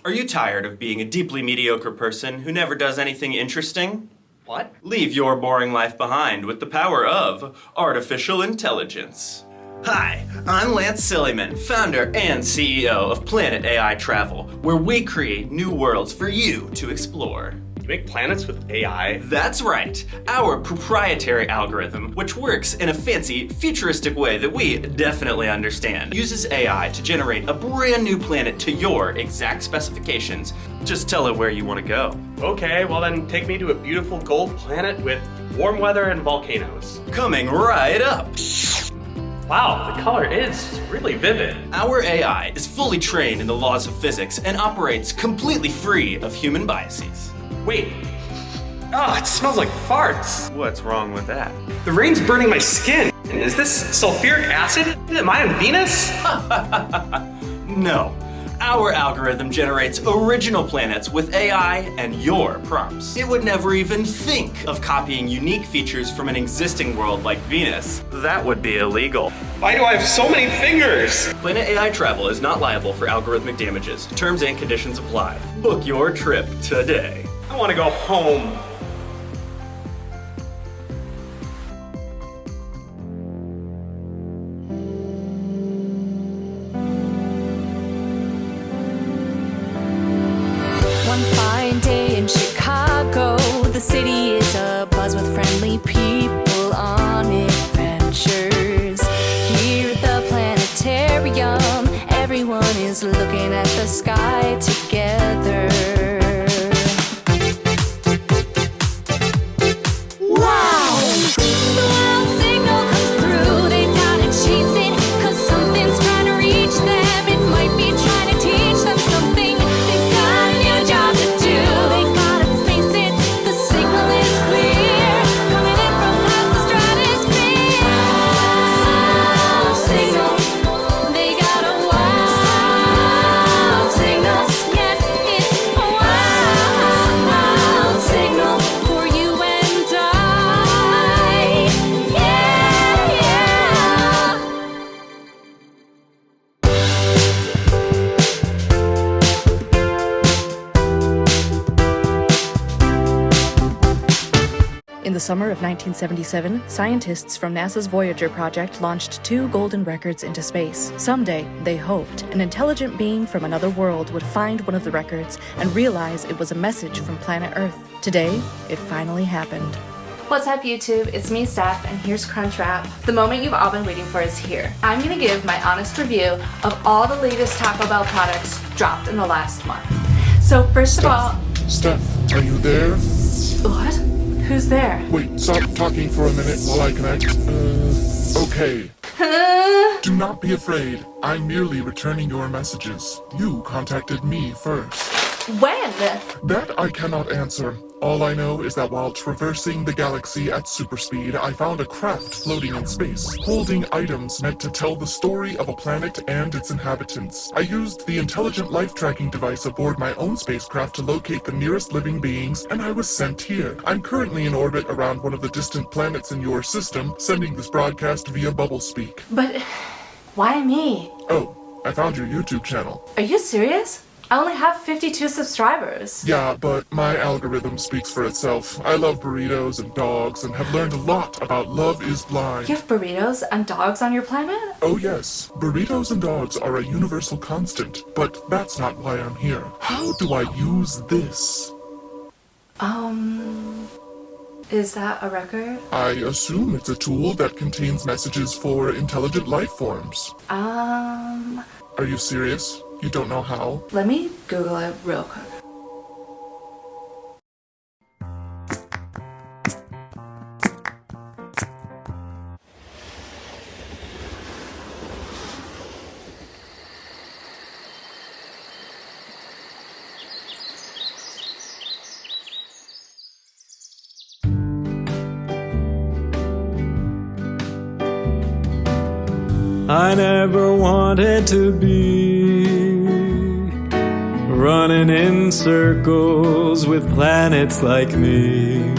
Are you tired of being a deeply mediocre person who never does anything interesting? What? Leave your boring life behind with the power of artificial intelligence. Hi, I'm Lance Silliman, founder and CEO of Planet AI Travel, where we create new worlds for you to explore. You make planets with AI? That's right. Our proprietary algorithm, which works in a fancy, futuristic way that we definitely understand, uses AI to generate a brand new planet to your exact specifications. Just tell it where you want to go. Okay, well then take me to a beautiful gold planet with warm weather and volcanoes. Coming right up. Wow, the color is really vivid. Our AI is fully trained in the laws of physics and operates completely free of human biases. Wait. Oh, it smells like farts. What's wrong with that? The rain's burning my skin. Is this sulfuric acid? Am I on Venus? No. Our algorithm generates original planets with AI and your prompts. It would never even think of copying unique features from an existing world like Venus. That would be illegal. Why do I have so many fingers? Planet AI Travel is not liable for algorithmic damages. Terms and conditions apply. Book your trip today. I want to go home. One fine day in Chicago, the city is abuzz with friendly people on adventures. Here at the planetarium, everyone is looking at the sky together. In the summer of 1977, scientists from NASA's Voyager project launched 2 golden records into space. Someday, they hoped, an intelligent being from another world would find one of the records and realize it was a message from planet Earth. Today, it finally happened. What's up YouTube, it's me Steph and here's Crunchwrap. The moment you've all been waiting for is here. I'm gonna give my honest review of all the latest Taco Bell products dropped in the last month. So first of all... Steph, are you there? What? Who's there? Wait, stop talking for a minute while I connect. Okay. Do not be afraid. I'm merely returning your messages. You contacted me first. When? That I cannot answer. All I know is that while traversing the galaxy at super speed, I found a craft floating in space, holding items meant to tell the story of a planet and its inhabitants. I used the intelligent life tracking device aboard my own spacecraft to locate the nearest living beings, and I was sent here. I'm currently in orbit around one of the distant planets in your system, sending this broadcast via bubble speak. But why me? Oh, I found your YouTube channel. Are you serious? I only have 52 subscribers. Yeah, but my algorithm speaks for itself. I love burritos and dogs and have learned a lot about Love is Blind. You have burritos and dogs on your planet? Oh yes, burritos and dogs are a universal constant, but that's not why I'm here. How do I use this? Is that a record? I assume it's a tool that contains messages for intelligent life forms. Are you serious? You don't know how? Let me Google it real quick. I never wanted to be running in circles with planets like me.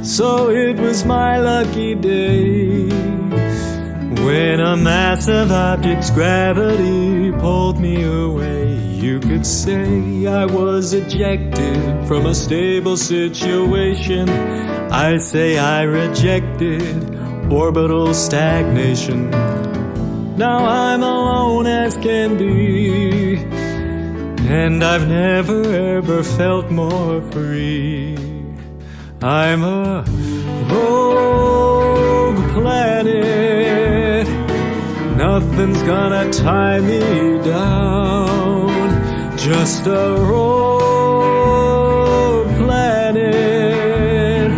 So it was my lucky day when a massive object's gravity pulled me away. you could say I was ejected from a stable situation. I say I rejected orbital stagnation. Now I'm alone as can be, and I've never ever felt more free. I'm a rogue planet. Nothing's gonna tie me down. Just a rogue planet.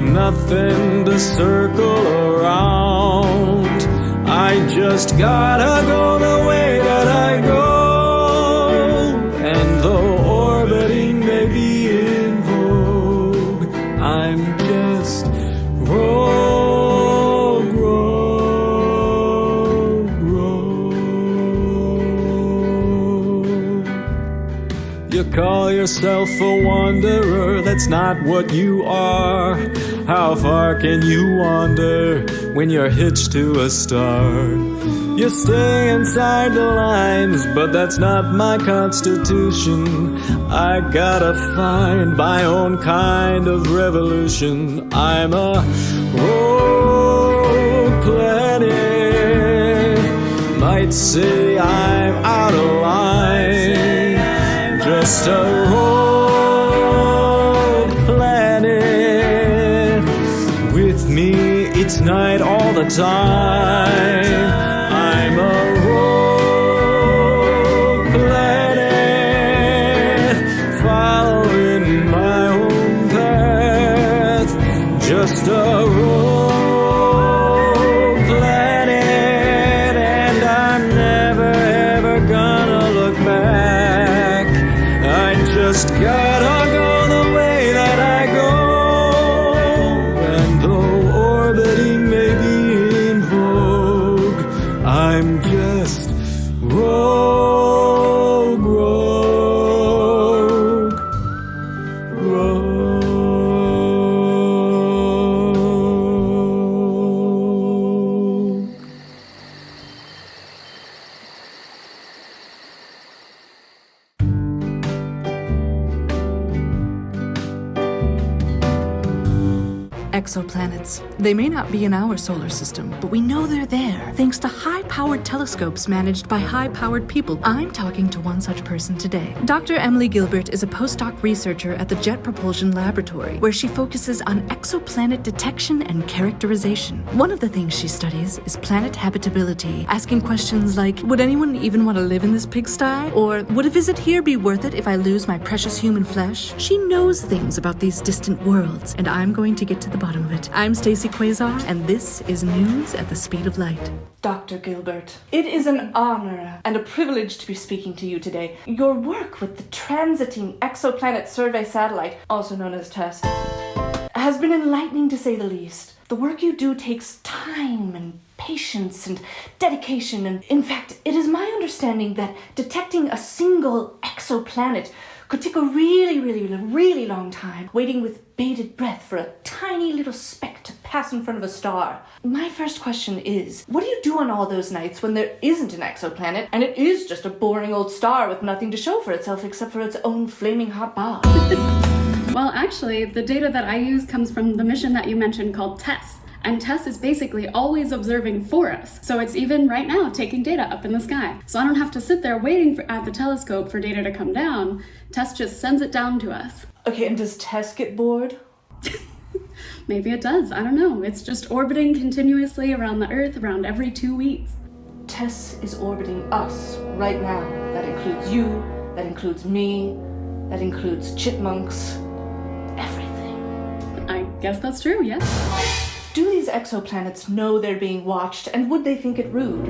Nothing to circle around. I just gotta go the way that I go. And though orbiting may be in vogue, I'm just rogue. You call yourself a wanderer, that's not what you are. How far can you wander when you're hitched to a star? You stay inside the lines, but that's not my constitution. I gotta find my own kind of revolution. I'm a rogue planet. Might say I'm out of line. Just a rogue planet. With me, it's night all the time. I'm a rogue planet, following my own path. Just a rogue planet, and I'm never ever gonna look back. I just gotta go the way that I go. And though orbiting may be in vogue, I'm just rogue. Exoplanets. They may not be in our solar system, but we know they're there thanks to high-powered telescopes managed by high-powered people. I'm talking to one such person today. Dr. Emily Gilbert is a postdoc researcher at the Jet Propulsion Laboratory, where she focuses on exoplanet detection and characterization. One of the things she studies is planet habitability, asking questions like, would anyone even want to live in this pigsty? Or, would a visit here be worth it if I lose my precious human flesh? She knows things about these distant worlds, and I'm going to get to the bottom of it. I'm Stacey Quasar, and this is News at the Speed of Light. Dr. Gilbert, it is an honor and a privilege to be speaking to you today. Your work with the Transiting Exoplanet Survey Satellite, also known as TESS, has been enlightening to say the least. The work you do takes time and patience and dedication, and in fact, it is my understanding that detecting a single exoplanet could take a really long time, waiting with bated breath for a tiny little speck to pass in front of a star. My first question is, what do you do on all those nights when there isn't an exoplanet and it is just a boring old star with nothing to show for itself except for its own flaming hot ball? Well, actually, the data that I use comes from the mission that you mentioned called TESS. And TESS is basically always observing for us. So it's even right now taking data up in the sky. So I don't have to sit there waiting at the telescope for data to come down. TESS just sends it down to us. Okay, and does TESS get bored? Maybe it does, I don't know. It's just orbiting continuously around the Earth around every 2 weeks. TESS is orbiting us right now. That includes you, that includes me, that includes chipmunks, everything. I guess that's true, yes. Do these exoplanets know they're being watched, and would they think it rude?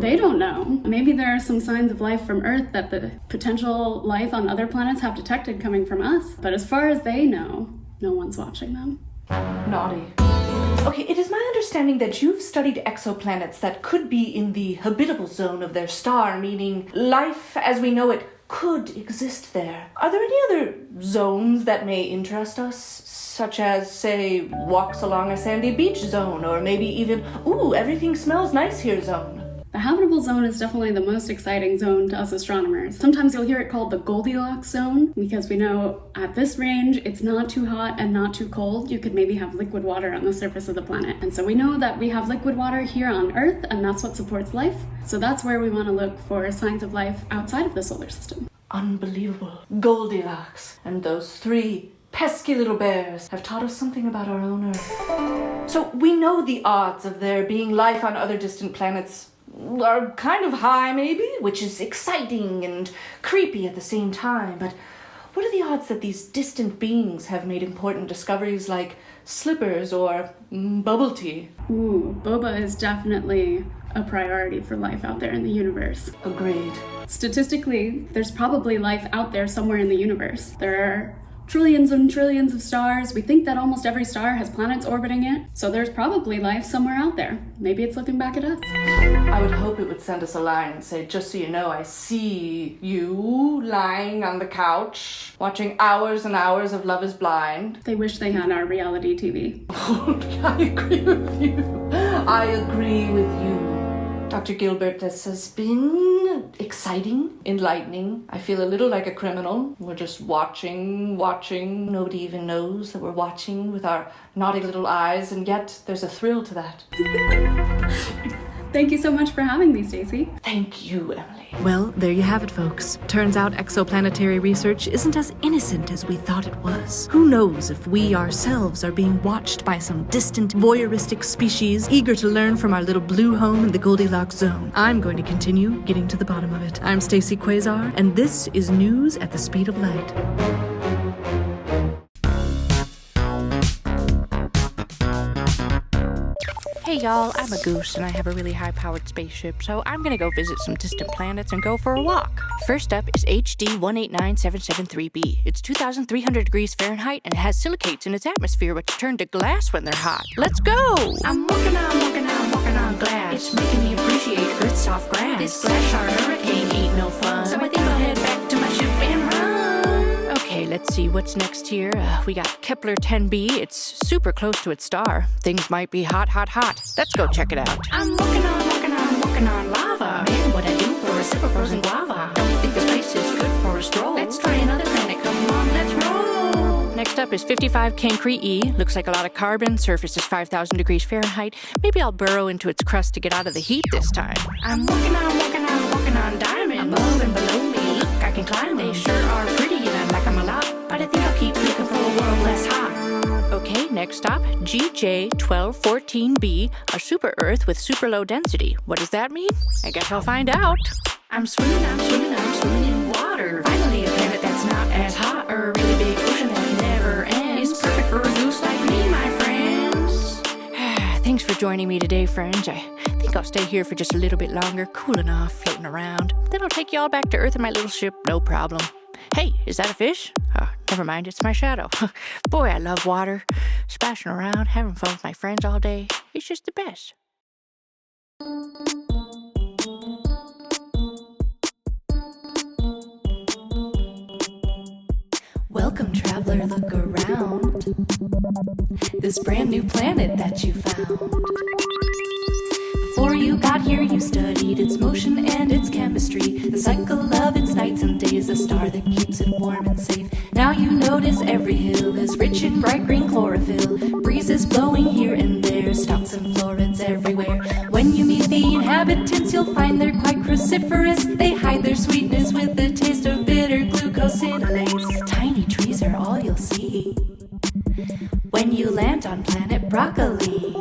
They don't know. Maybe there are some signs of life from Earth that the potential life on other planets have detected coming from us. But as far as they know, no one's watching them. Naughty. Okay, it is my understanding that you've studied exoplanets that could be in the habitable zone of their star, meaning life as we know it could exist there. Are there any other zones that may interest us? Such as, say, walks along a sandy beach zone, or maybe even, ooh, everything smells nice here zone. The habitable zone is definitely the most exciting zone to us astronomers. Sometimes you'll hear it called the Goldilocks zone because we know at this range it's not too hot and not too cold. You could maybe have liquid water on the surface of the planet. And so we know that we have liquid water here on Earth, and that's what supports life. So that's where we want to look for signs of life outside of the solar system. Unbelievable. Goldilocks and those three pesky little bears have taught us something about our own Earth. So we know the odds of there being life on other distant planets are kind of high, maybe, which is exciting and creepy at the same time. But what are the odds that these distant beings have made important discoveries like slippers or bubble tea? Ooh, boba is definitely a priority for life out there in the universe. Agreed. Statistically, there's probably life out there somewhere in the universe. There are trillions and trillions of stars. We think that almost every star has planets orbiting it, so there's probably life somewhere out there. Maybe it's looking back at us. I would hope it would send us a line and say, just so you know, I see you lying on the couch, watching hours and hours of Love is Blind. They wish they had our reality TV. I agree with you. I agree with you. Dr. Gilbert, this has been exciting, enlightening. I feel a little like a criminal. We're just watching. Nobody even knows that we're watching with our naughty little eyes, and yet there's a thrill to that. Thank you so much for having me, Stacey. Thank you, Emily. Well, there you have it, folks. Turns out exoplanetary research isn't as innocent as we thought it was. Who knows if we ourselves are being watched by some distant, voyeuristic species eager to learn from our little blue home in the Goldilocks zone. I'm going to continue getting to the bottom of it. I'm Stacey Quasar, and this is News at the Speed of Light. Hey y'all, I'm a goose and I have a really high-powered spaceship, so I'm gonna go visit some distant planets and go for a walk. First up is HD 189773b. It's 2,300 degrees Fahrenheit and it has silicates in its atmosphere which turn to glass when they're hot. Let's go! I'm walking on glass. It's making me appreciate Earth's soft grass. This glass shard hurricane ain't no fun, so I think I'll head back to my ship and run. Okay, let's see what's next here. We got Kepler 10b. It's super close to its star. Things might be hot. Let's go check it out. I'm walking on lava. Man, what I do for a sip of frozen guava. Don't think this place is good for a stroll. Let's try another planet. Come on, let's roll. Next up is 55 Cancri E. Looks like a lot of carbon. Surface is 5,000 degrees Fahrenheit. Maybe I'll burrow into its crust to get out of the heat this time. I'm walking on diamonds. Above and below me, look, I can climb. They sure are pretty and I like them a lot. But I think I'll keep looking for a world less hot. Okay, next stop, GJ1214b, a super Earth with super low density. What does that mean? I guess I'll find out. I'm swimming in water. Finally, a planet that's not as hot, or a really big ocean that never ends. It's perfect for a goose like me, my friends. Thanks for joining me today, friends. I think I'll stay here for just a little bit longer, cooling off, floating around. Then I'll take you all back to Earth in my little ship, no problem. Hey, is that a fish? Oh, never mind, it's my shadow. Boy, I love water. Splashing around, having fun with my friends all day. It's just the best. Welcome, traveler, look around. This brand new planet that you found. Before you got here, you studied its motion and its chemistry, the cycle of its nights and days, a star that keeps it warm and safe. Now you notice every hill is rich in bright green chlorophyll, breezes blowing here and there, stalks and florids everywhere. When you meet the inhabitants, you'll find they're quite cruciferous. They hide their sweetness with the taste of bitter glucosidates. Tiny trees are all you'll see when you land on planet Broccoli.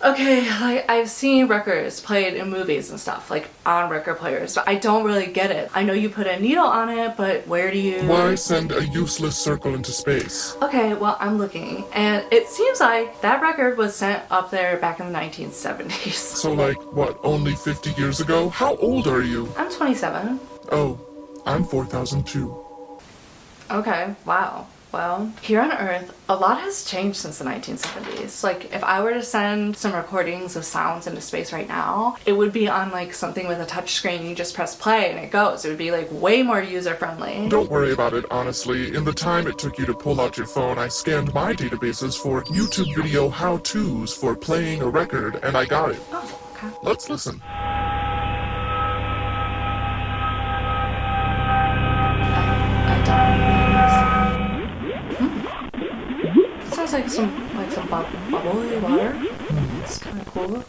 Okay, like, I've seen records played in movies and stuff, like on record players, but I don't really get it. I know you put a needle on it, but where do you... Why send a useless circle into space? Okay, well, I'm looking, and it seems like that record was sent up there back in the 1970s. So like, what, only 50 years ago? How old are you? I'm 27. Oh, I'm 4,002. Okay, wow. Well, here on Earth, a lot has changed since the 1970s. Like, if I were to send some recordings of sounds into space right now, it would be on like something with a touch screen. You just press play and it goes. It would be like way more user-friendly. Don't worry about it, honestly. In the time it took you to pull out your phone, I scanned my databases for YouTube video how-tos for playing a record, and I got it. Oh, okay. Let's listen. I don't. Sounds like some bubbly water. It's kind of cool.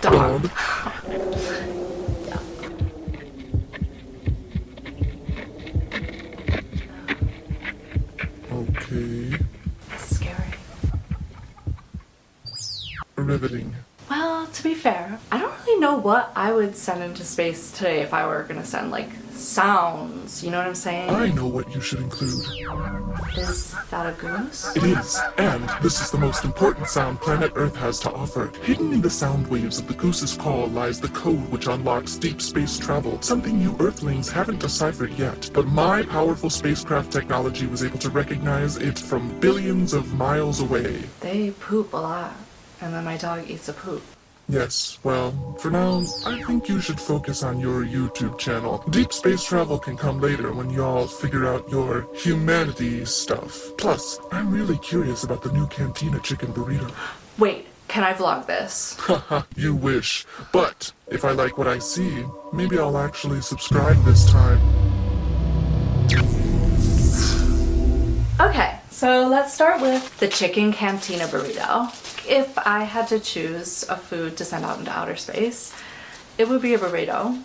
Dog. Yeah. Okay. It's scary. Riveting. Well, to be fair, I don't really know what I would send into space today if I were gonna send like sounds. You know what I'm saying? I know what you should include. Is that a goose? It is, and this is the most important sound planet Earth has to offer. Hidden in the sound waves of the goose's call lies the code which unlocks deep space travel, something you Earthlings haven't deciphered yet. But my powerful spacecraft technology was able to recognize it from billions of miles away. They poop a lot, and then my dog eats a poop. Yes, well, for now, I think you should focus on your YouTube channel. Deep space travel can come later when y'all figure out your humanity stuff. Plus, I'm really curious about the new Cantina chicken burrito. Wait, can I vlog this? Haha, you wish. But, if I like what I see, maybe I'll actually subscribe this time. Okay, so let's start with the chicken cantina burrito. If I had to choose a food to send out into outer space, it would be a burrito.